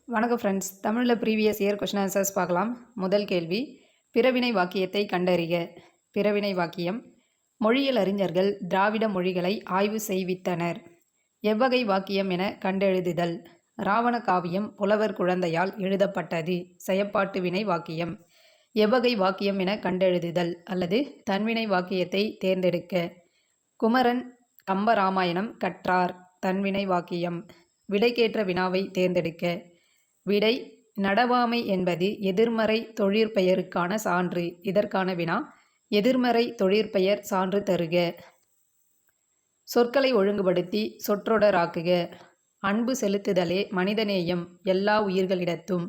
வணக்கம் ஃப்ரெண்ட்ஸ். தமிழில் previous year question answers பார்க்கலாம். முதல் கேள்வி, பிறவினை வாக்கியத்தை கண்டறிக. பிறவினை வாக்கியம்: மொழியியல் அறிஞர்கள் திராவிட மொழிகளை ஆய்வு செய்வித்தனர். எவ்வகை வாக்கியம் என கண்டெழுதுதல். ராவண காவியம் புலவர் குழந்தையால் எழுதப்பட்டது. செயப்பாட்டு வினை வாக்கியம். எவ்வகை வாக்கியம் என கண்டெழுதுதல் அல்லது தன்வினை வாக்கியத்தை தேர்ந்தெடுக்க. குமரன் கம்பராமாயணம் கற்றார். தன்வினை வாக்கியம். விடைக்கேற்ற வினாவை தேர்ந்தெடுக்க. விடை: நடவாமை என்பது எதிர்மறை தொழிற்பெயருக்கான சான்று. இதற்கான வினா: எதிர்மறை தொழிற்பெயர் சான்று தருக. சொற்களை ஒழுங்குபடுத்தி சொற்றொடராக்குக. அன்பு செலுத்துதலே மனிதநேயம் எல்லா உயிர்களிடத்தும்.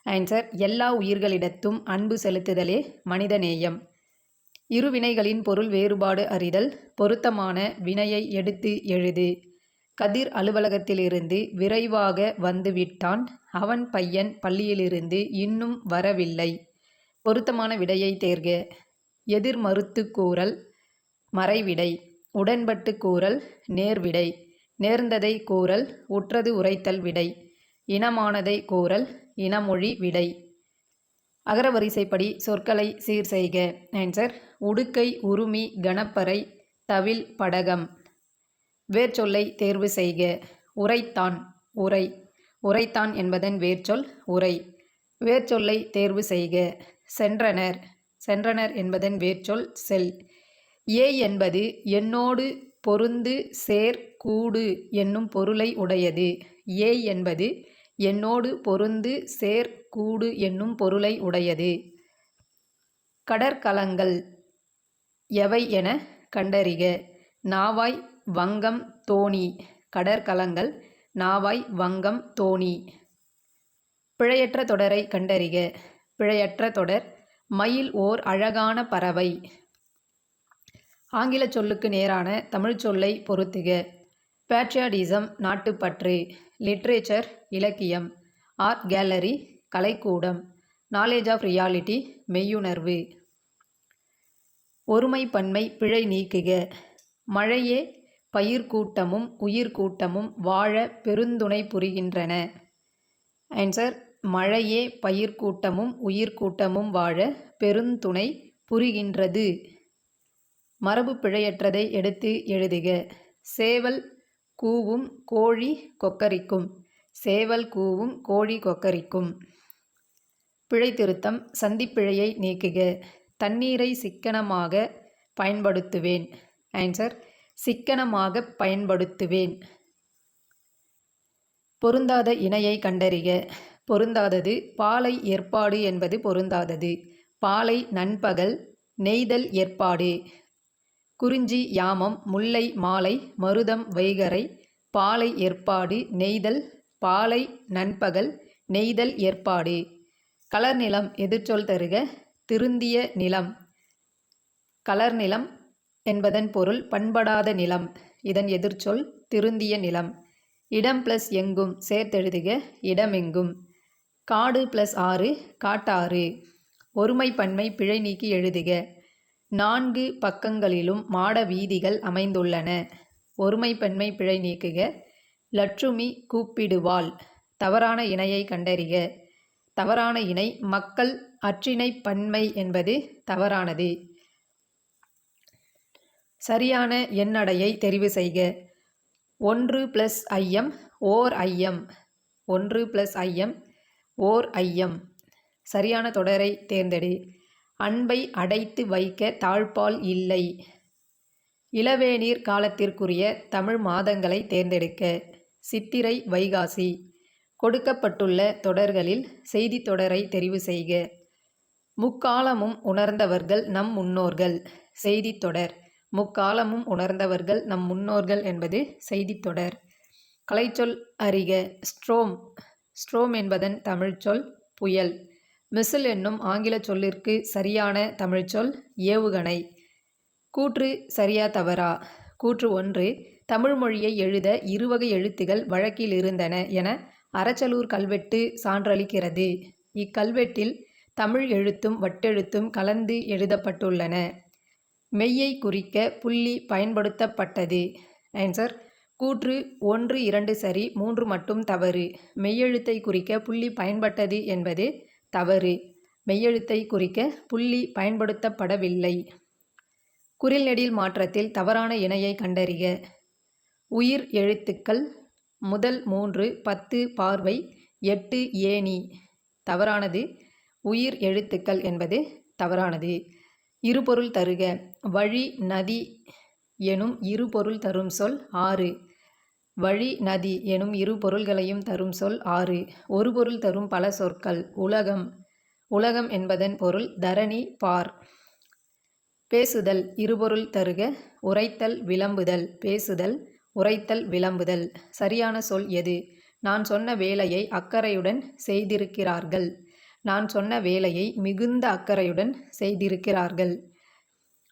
ஆன்சர்: எல்லா உயிர்களிடத்தும் அன்பு செலுத்துதலே மனிதநேயம். இரு வினைகளின் பொருள் வேறுபாடு அறிதல். பொருத்தமான வினையை எடுத்து எழுது. கதிர் அலுவலகத்திலிருந்து விரைவாக வந்துவிட்டான். அவன் பையன் பள்ளியிலிருந்து இன்னும் வரவில்லை. பொருத்தமான விடையை தேர்க. எதிர் மறுத்து கூறல் மறைவிடை. உடன்பட்டு கூறல் நேர்விடை. நேர்ந்ததை கூறல் உற்றது உரைத்தல் விடை. இனமானதை கூறல் இனமொழி விடை. அகரவரிசைப்படி சொற்களை சீர் செய்க. ஆன்சர்: உடுக்கை, உருமி, கணப்பறை, தவில், படகம். வேர்ச்சொல்லை தேர்வு செய்க. உரைத்தான் உரை. உரைத்தான் என்பதன் வேர்ச்சொல் உரை. வேர்ச்சொல்லை தேர்வு செய்க. சென்றனர். சென்றனர் என்பதன் வேர்ச்சொல் செல். ஏ என்பது என்னோடு பொருந்து சேர் கூடு என்னும் பொருளை உடையது. ஏ என்பது என்னோடு பொருந்து சேர் கூடு என்னும் பொருளை உடையது. கடற்கலங்கள் எவை என கண்டறிக. நாவாய், வங்கம், தோணி. கடற்கலங்கள் நாவாய், வங்கம், தோணி. பிழையற்ற தொடரை கண்டறிக. பிழையற்ற தொடர்: மயில் ஓர் அழகான பறவை. ஆங்கில சொல்லுக்கு நேரான தமிழ் சொல்லை பொருத்துக. பேட்ரியாட்டிசம் நாட்டுப்பற்று. லிட்ரேச்சர் இலக்கியம். ஆர்ட் கேலரி கலைக்கூடம். நாலேஜ் ஆஃப் ரியாலிட்டி மெய்யுணர்வு. ஒருமை பன்மை பிழை நீக்குக. மழையே பயிர்க்கூட்டமும் உயிர்க்கூட்டமும் வாழ பெருந்துணை புரிகின்றன. ஆன்சர்: மழையே பயிர்க்கூட்டமும் உயிர்க்கூட்டமும் வாழ பெருந்துணை புரிகின்றது. மரபு பிழையற்றதை எடுத்து எழுதுக. சேவல் கூவும் கோழி கொக்கரிக்கும். சேவல் கூவும் கோழி கொக்கரிக்கும். பிழை திருத்தம்: சந்திப்பிழையை நீக்குக. தண்ணீரை சிக்கனமாக பயன்படுத்துவேன். ஆன்சர்: சிக்கனமாக பயன்படுத்துவேன். பொருந்தாத இணையை கண்டறிக. பொருந்தாதது: பாலை ஏற்பாடு என்பது பொருந்தாதது. பாலை நண்பகல், நெய்தல் ஏற்பாடு. குறிஞ்சி யாமம், முல்லை மாலை, மருதம் வைகறை. பாலை ஏற்பாடு நெய்தல். பாலை நண்பகல், நெய்தல் ஏற்பாடு. கலர் நிலம் எதிர்ச்சொல் தருக. திருந்திய நிலம். கலர் நிலம் என்பதன் பொருள் பண்படாத நிலம். இதன் எதிர்ச்சொல் திருந்திய நிலம். இடம் பிளஸ் எங்கும் சேர்த்தெழுதுக. இடமெங்கும். காடு பிளஸ் ஆறு காட்டாறு. ஒருமை பன்மை பிழை நீக்கி எழுதுக. 4 பக்கங்களிலும் மாட வீதிகள் அமைந்துள்ளன. ஒருமை பன்மை பிழை நீக்குக. லட்சுமி கூப்பிடுவாள். தவறான இணையை கண்டறிக. தவறான இணை மக்கள். அற்றிணை பன்மை என்பது தவறானது. சரியான எண்ணடையை தெரிவு செய்க. 1 + ஐயம் ஓர் ஐயம். 1 + ஐயம் ஓர் ஐயம். சரியான தொடரை தேர்ந்தெடு. அன்பை அடைத்து வைக்க தாழ்ப்பாள் இல்லை. இளவேநீர் காலத்திற்குரிய தமிழ் மாதங்களை தேர்ந்தெடுக்க. சித்திரை, வைகாசி. கொடுக்கப்பட்டுள்ள தொடர்களில் செய்தி தொடரை தெரிவு செய்க. முக்காலமும் உணர்ந்தவர்கள் நம் முன்னோர்கள். செய்தித்தொடர். முக்காலமும் உணர்ந்தவர்கள் நம் முன்னோர்கள் என்பது செய்தித்தொடர். கலைச்சொல் அறிக. ஸ்ட்ரோம். ஸ்ட்ரோம் என்பதன் தமிழ்ச்சொல் புயல். மிசில் என்னும் ஆங்கில சொல்லிற்கு சரியான தமிழ்ச்சொல் ஏவுகணை. கூற்று சரியா தவறா? கூற்று 1: தமிழ் மொழியை எழுத இருவகை எழுத்துகள் வழக்கில் இருந்தன என அரச்சலூர் கல்வெட்டு சான்றளிக்கிறது. இக்கல்வெட்டில் தமிழ் எழுத்தும் வட்டெழுத்தும் கலந்து எழுதப்பட்டுள்ளன. மெய்யை குறிக்க புள்ளி பயன்படுத்தப்பட்டது. ஆன்சர்: கூற்று 1, 2 சரி, 3 மட்டும் தவறு. மெய்யெழுத்தை குறிக்க புள்ளி பயன்பட்டது என்பது தவறு. மெய்யெழுத்தை குறிக்க புள்ளி பயன்படுத்தப்படவில்லை. குறில்நெடில் மாற்றத்தில் தவறான இணையை கண்டறிக. உயிர் எழுத்துக்கள் முதல் 3 10 பார்வை 8 ஏணி. தவறானது. உயிர் எழுத்துக்கள் என்பது தவறானது. இருபொருள் தருக. வழி, நதி எனும் இரு பொருள் தரும் சொல் 6. வழி, நதி எனும் இரு பொருள்களையும் தரும் சொல் 6. ஒரு பொருள் தரும் பல சொற்கள். உலகம். உலகம் என்பதன் பொருள் தரணி, பார். பேசுதல். இருபொருள் தருக. உரைத்தல், விளம்புதல். பேசுதல், உரைத்தல், விளம்புதல். சரியான சொல் எது? நான் சொன்ன வேலையை அக்கறையுடன் செய்திருக்கிறார்கள். நான் சொன்ன வேலையை மிகுந்த அக்கறையுடன் செய்திருக்கிறார்கள்.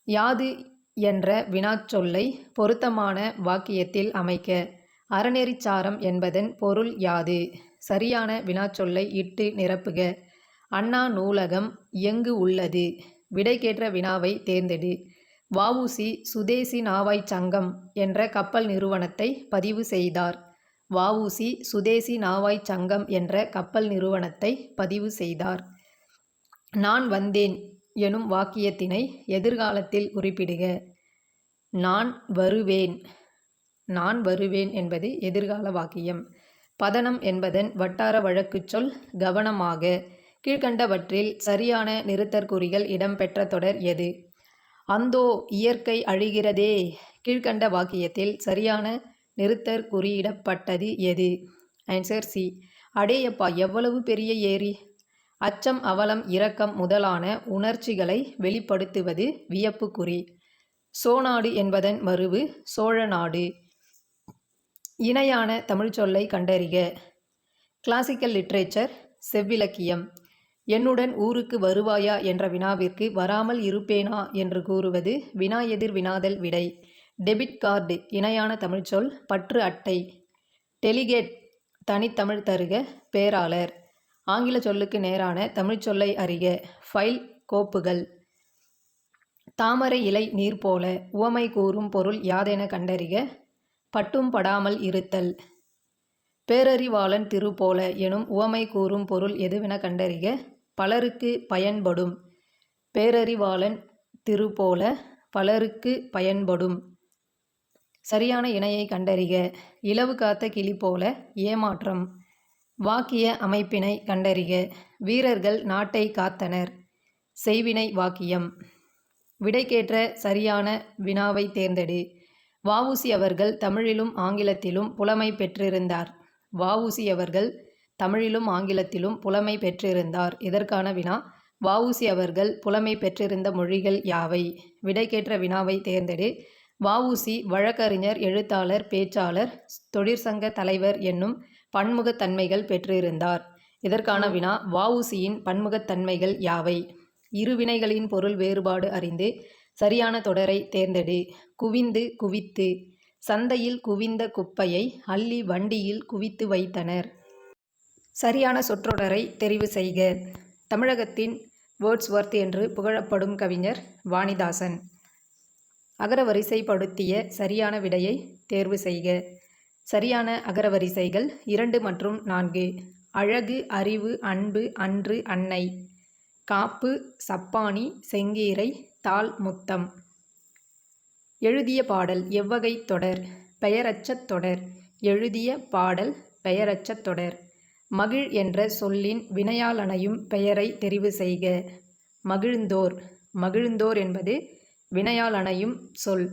யாது என்ற வினாச்சொல்லை பொருத்தமான வாக்கியத்தில் அமைக்க. அறநெறிச்சாரம் என்பதன் பொருள் யாது? சரியான வினாச்சொல்லை இட்டு நிரப்புக. அண்ணா நூலகம் எங்கு உள்ளது? விடைக்கேற்ற வினாவை தேர்ந்தெடு. வ.உ.சி. சுதேசி நாவாய்ச் சங்கம் என்ற கப்பல் நிறுவனத்தை பதிவு செய்தார். வ.உ.சி. சுதேசி நாவாய்ச் சங்கம் என்ற கப்பல் நிறுவனத்தை பதிவு செய்தார். நான் வந்தேன் எனும் வாக்கியத்தினை எதிர்காலத்தில் குறிப்பிடுக. நான் வருவேன். நான் வருவேன் என்பது எதிர்கால வாக்கியம். பதனம் என்பதன் வட்டார வழக்குச் சொல் கவனமாக. கீழ்க்கண்டவற்றில் சரியான நிறுத்தற்குறிகள் இடம்பெற்ற தொடர் எது? அந்தோ இயற்கை அழிகிறதே. கீழ்க்கண்ட வாக்கியத்தில் சரியான நிறுத்தற்குறியிடப்பட்டது எது? Answer C. அடேயப்பா, எவ்வளவு பெரிய ஏரி. அச்சம், அவலம், இரக்கம் முதலான உணர்ச்சிகளை வெளிப்படுத்துவது வியப்புக்குறி. சோநாடு என்பதன் மருவு சோழநாடு. இணையான தமிழ்ச்சொல்லை கண்டறிக. Classical literature செவ்விலக்கியம். என்னுடன் ஊருக்கு வருவாயா என்ற வினாவிற்கு வராமல் இருப்பேனா என்று கூறுவது வினா எதிர் வினாதல் விடை. டெபிட் கார்டு இணையான தமிழ்ச்சொல் பற்று அட்டை. டெலிகேட் தனித்தமிழ் தருக. பேராளர். ஆங்கில சொல்லுக்கு நேரான தமிழ்ச்சொல்லை அறிக. ஃபைல், கோப்புகள். தாமரை இலை நீர் போல. உவமை கூறும் பொருள் யாதென கண்டறிக. பட்டும் படாமல் இருத்தல். பேரறிவாளன் திரு போல எனும் உவமை கூறும் பொருள் எதுவென கண்டறிக. பலருக்கு பயன்படும். பேரறிவாளன் திரு போல பலருக்கு பயன்படும். சரியான இணையை கண்டறிக. இலவு காத்த கிளி போல. ஏமாற்றம். வாக்கிய அமைப்பினை கண்டறிக. வீரர்கள் நாட்டை காத்தனர். செய்வினை வாக்கியம். விடைக்கேற்ற சரியான வினாவை தேர்ந்தெடு. வ.உ.சி. அவர்கள் தமிழிலும் ஆங்கிலத்திலும் புலமை பெற்றிருந்தார். வ.உ.சி. அவர்கள் தமிழிலும் ஆங்கிலத்திலும் புலமை பெற்றிருந்தார். இதற்கான வினா வ.உ.சி. அவர்கள் புலமை பெற்றிருந்த மொழிகள் யாவை? விடைக்கேற்ற வினாவை தேர்ந்தெடு. வ.உ.சி. வழக்கறிஞர், எழுத்தாளர், பேச்சாளர், தொழிற்சங்க தலைவர் என்னும் பன்முகத்தன்மைகள் பெற்றிருந்தார். இதற்கான வினா வ.உ.சி.யின் பன்முகத்தன்மைகள் யாவை? இருவினைகளின் பொருள் வேறுபாடு அறிந்து சரியான தொடரை தேர்ந்தெடு. குவிந்து, குவித்து. சந்தையில் குவிந்த குப்பையை அள்ளி வண்டியில் குவித்து வைத்தனர். சரியான சொற்றொடரை தெரிவு செய்க. தமிழகத்தின் வேர்ட்ஸ்வொர்த் என்று புகழப்படும் கவிஞர் வாணிதாசன். அகரவரிசைப்படுத்திய சரியான விடையை தேர்வு செய்க. சரியான அகரவரிசைகள் 2 மற்றும் 4. அழகு, அறிவு, அன்பு, அன்று, அன்னை. காப்பு, சப்பாணி, செங்கீரை, தாள், முத்தம். எழுதிய பாடல் எவ்வகை தொடர்? பெயரச்சத் தொடர். எழுதிய பாடல் பெயரச்சத் தொடர். மகிழ் என்ற சொல்லின் வினையாளனையும் பெயரை தெரிவு செய்க. மகிழ்ந்தோர். மகிழ்ந்தோர் என்பது வினையாளனையும் சொல்.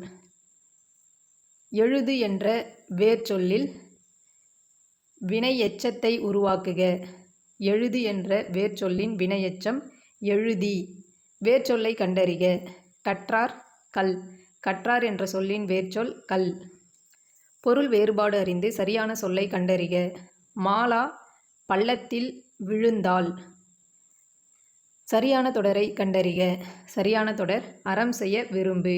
எழுது என்ற வேர்ச்சொல்லில் வினை எச்சத்தை உருவாக்குக. எழுது என்ற வேர்ச்சொல்லின் வினையெச்சம் எழுதி. வேர்ச்சொல்லை கண்டறிக. கற்றார், கல். கற்றார் என்ற சொல்லின் வேர்ச்சொல் கல். பொருள் வேறுபாடு அறிந்து சரியான சொல்லை கண்டறிக. மாலா பள்ளத்தில் விழுந்தாள். சரியான தொடரை கண்டறிக. சரியான தொடர் அறம் செய்ய விரும்பு.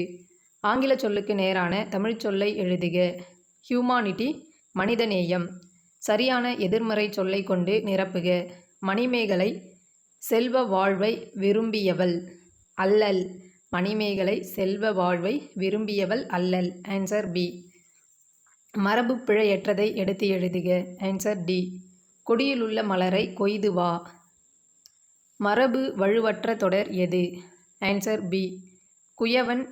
ஆங்கில சொல்லுக்கு நேரான தமிழ் சொல்லை எழுதுக. ஹியூமானிட்டி மனிதநேயம். சரியான எதிர்மறை சொல்லை கொண்டு நிரப்புக. மணிமேகலை செல்வ வாழ்வை விரும்பியவள். அல்லல். மணிமேகலை செல்வ வாழ்வை விரும்பியவள் அல்லல். Answer B. மரபு பிழையற்றதை எடுத்து எழுதுக. Answer D. கொடியிலுள்ள மலரை கொய்து வா. மரபு வலுவற்ற தொடர் எது? Answer B. குயவன்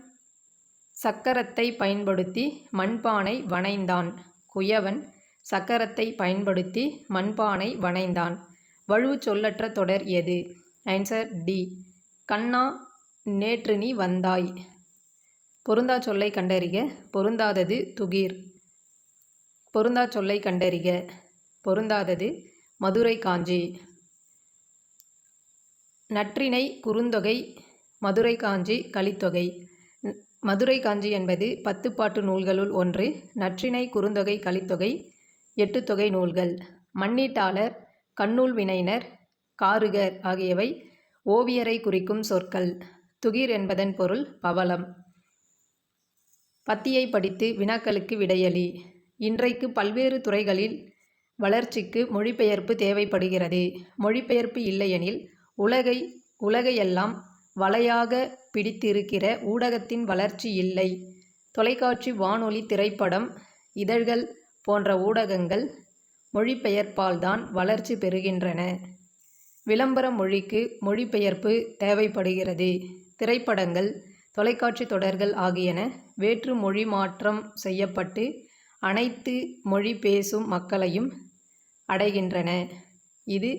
சக்கரத்தை பயன்படுத்தி மண்பானை வனைந்தான். குயவன் சக்கரத்தை பயன்படுத்தி மண்பானை வனைந்தான். வழுவுச் சொல்லற்ற தொடர் எது? Answer D. கண்ணா நேற்று நீ வந்தாய். பொருந்தா சொல்லை கண்டறிக. பொருந்தாதது துகிர். பொருந்தா சொல்லை கண்டறிக. பொருந்தாதது மதுரை காஞ்சி. நற்றிணை குறுந்தொகை மதுரை காஞ்சி கலித்தொகை. மதுரை காஞ்சி என்பது 10 பாட்டு நூல்களுள் ஒன்று. நற்றிணை குறுந்தொகை கலித்தொகை 8 தொகை நூல்கள். மண்ணீட்டாளர், கண்ணூல் வினைஞர், காருகர் ஆகியவை ஓவியரை குறிக்கும் சொற்கள். துகிர் என்பதன் பொருள் பவளம். பத்தியை படித்து வினாக்களுக்கு விடையளி. இன்றைக்கு பல்வேறு துறைகளில் வளர்ச்சிக்கு மொழிபெயர்ப்பு தேவைப்படுகிறது. மொழிபெயர்ப்பு இல்லையெனில் உலகையெல்லாம் வலையாக பிடித்திருக்கிற ஊடகத்தின் வளர்ச்சி இல்லை. தொலைக்காட்சி, வானொலி, திரைப்படம், இதழ்கள் போன்ற ஊடகங்கள் மொழிபெயர்ப்பால்தான் வளர்ச்சி பெறுகின்றன. விளம்பர மொழிக்கு மொழிபெயர்ப்பு தேவைப்படுகிறது. திரைப்படங்கள், தொலைக்காட்சி தொடர்கள் ஆகியன வேற்று மொழி மாற்றம் செய்யப்பட்டு அனைத்து மொழி பேசும் மக்களையும் அடைகின்றன. இது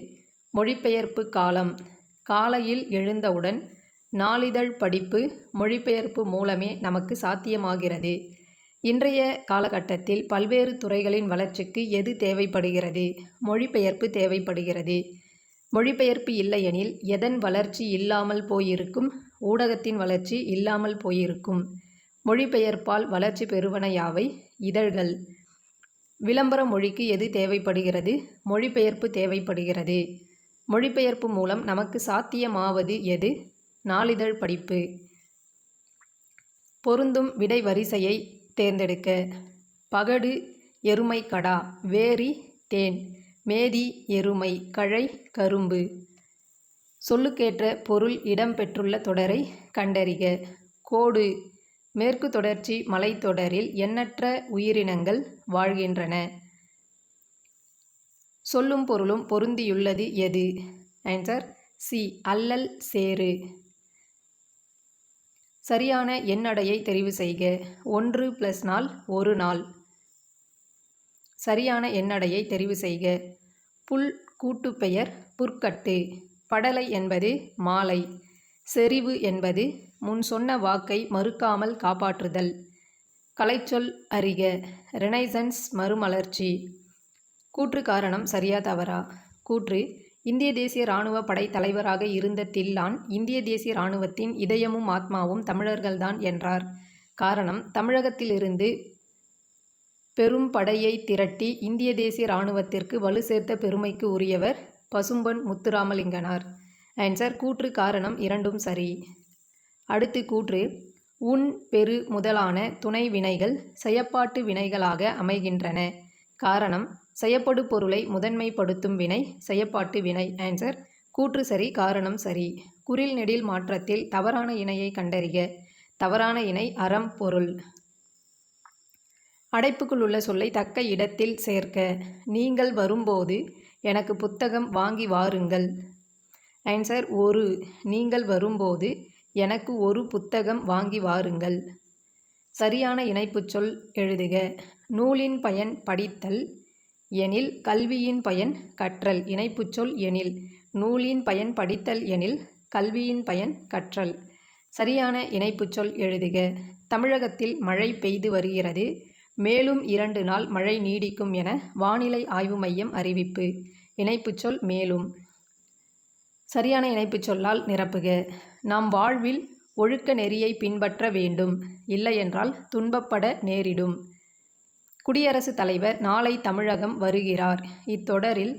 மொழிபெயர்ப்பு காலம். காலையில் எழுந்தவுடன் நாளிதழ் படிப்பு மொழிபெயர்ப்பு மூலமே நமக்கு சாத்தியமாகிறது. இன்றைய காலகட்டத்தில் பல்வேறு துறைகளின் வளர்ச்சிக்கு எது தேவைப்படுகிறது? மொழிபெயர்ப்பு தேவைப்படுகிறது. மொழிபெயர்ப்பு இல்லையெனில் எதன் வளர்ச்சி இல்லாமல் போயிருக்கும்? ஊடகத்தின் வளர்ச்சி இல்லாமல் போயிருக்கும். மொழிபெயர்ப்பால் வளர்ச்சி பெறுவன யாவை? இதழ்கள். விளம்பர மொழிக்கு எது தேவைப்படுகிறது? மொழிபெயர்ப்பு தேவைப்படுகிறது. மொழிபெயர்ப்பு மூலம் நமக்கு சாத்தியமாவது எது? நாளிதழ் படிப்பு. பொருந்தும் விடை வரிசையை தேர்ந்தெடுக்க. பகடு எருமை கடா. வேரி தேன். மேதி எருமை. கழை கரும்பு. சொல்லுக்கேற்ற பொருள் இடம்பெற்றுள்ள தொடரை கண்டறிக. கோடு. மேற்கு தொடர்ச்சி மலைத்தொடரில் எண்ணற்ற உயிரினங்கள் வாழ்கின்றன. சொல்லும் பொருளும் பொருந்தியுள்ளது எது? Answer C. அல்லல் சேறு. சரியான எண்ணடையை தெரிவு செய்க. 1 + நாள் 1 நாள். சரியான எண்ணடையை தெரிவு செய்க. புல் கூட்டுப்பெயர் புற்கட்டு. படலை என்பது மாலை. செறிவு என்பது முன் சொன்ன வாக்கை மறுக்காமல் காப்பாற்றுதல். கலைச்சொல் அறிக. ரெனைசன்ஸ் மறுமலர்ச்சி. கூற்று காரணம் சரியா தவறா? கூற்று: இந்திய தேசிய இராணுவ படை தலைவராக இருந்த தில்லான் இந்திய தேசிய இராணுவத்தின் இதயமும் ஆத்மாவும் தமிழர்கள்தான் என்றார். காரணம்: தமிழகத்திலிருந்து பெரும் படையை திரட்டி இந்திய தேசிய இராணுவத்திற்கு வலு சேர்த்த பெருமைக்கு உரியவர் பசும்பொன் முத்துராமலிங்கனார். ஆன்சர்: கூற்று காரணம் இரண்டும் சரி. அடுத்து கூற்று: உன் பெரு முதலான துணை வினைகள் செயப்பாட்டு வினைகளாக அமைகின்றன. காரணம்: செயப்படு பொருளை முதன்மைப்படுத்தும் வினை செயப்பாட்டு வினை. ஆன்சர்: கூற்று சரி, காரணம் சரி. குறில் நெடில் மாற்றத்தில் தவறான இணையை கண்டறிக. தவறான இணை அறம் பொருள். அடைப்புக்குள் உள்ள சொல்லை தக்க இடத்தில் சேர்க்க. நீங்கள் வரும்போது எனக்கு புத்தகம் வாங்கி வாருங்கள். ஆன்சர்: ஒரு. நீங்கள் வரும்போது எனக்கு ஒரு புத்தகம் வாங்கி வாருங்கள். சரியான இணைப்புச் சொல் எழுதுக. நூலின் பயன் படித்தல் எனில் கல்வியின் பயன் கற்றல். இணைப்புச் சொல் எனில். நூலின் பயன் படித்தல் எனில் கல்வியின் பயன் கற்றல். சரியான இணைப்புச் சொல் எழுதுக. தமிழகத்தில் மழை பெய்து வருகிறது. மேலும் 2 நாள் மழை நீடிக்கும் என வானிலை ஆய்வு மையம் அறிவிப்பு. இணைப்புச் சொல் மேலும். சரியான இணைப்புச் சொல்லால் நிரப்புக. நாம் வாழ்வில் ஒழுக்க நெறியை பின்பற்ற வேண்டும். இல்லையென்றால் துன்பப்பட நேரிடும். குடியரசுத் தலைவர் நாளை தமிழகம் வருகிறார். இத்தொடரில்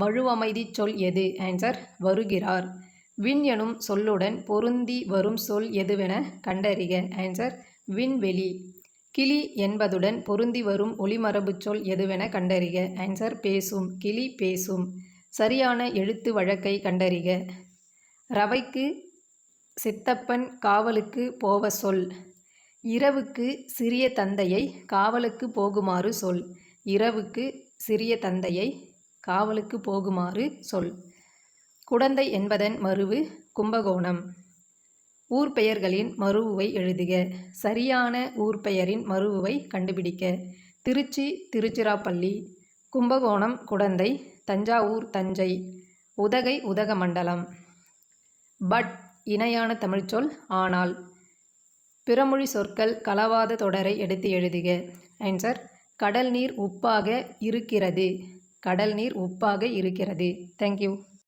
வழுவமைதி சொல் எது? ஆன்சர்: வருகிறார். விண் எனும் சொல்லுடன் பொருந்தி வரும் சொல் எதுவென கண்டறிக. ஆன்சர்: விண்வெளி. கிளி என்பதுடன் பொருந்தி வரும் ஒலிமரபு சொல் எதுவென கண்டறிக. ஆன்சர்: பேசும். கிளி பேசும். சரியான எழுத்து வழக்கை கண்டறிக. ரவைக்கு சித்தப்பன் காவலுக்கு போவ சொல். இரவுக்கு சிறிய தந்தையை காவலுக்கு போகுமாறு சொல். இரவுக்கு சிறிய தந்தையை காவலுக்கு போகுமாறு சொல். குடந்தை என்பதன் மருவு கும்பகோணம். ஊர் பெயர்களின் மருவுவை எழுதுக. சரியான ஊர் பெயரின் மருவுவை கண்டுபிடிக்க. திருச்சி திருச்சிராப்பள்ளி, கும்பகோணம் குடந்தை, தஞ்சாவூர் தஞ்சை, உதகை உதகமண்டலம். பட் இணையான தமிழ்ச்சொல் ஆனால். பிறமொழி சொற்கள் கலவாத தொடரை எடுத்து எழுதுக. ஆன்சர் கடல் நீர் உப்பாக இருக்கிறது. கடல் நீர் உப்பாக இருக்கிறது. தேங்க்யூ.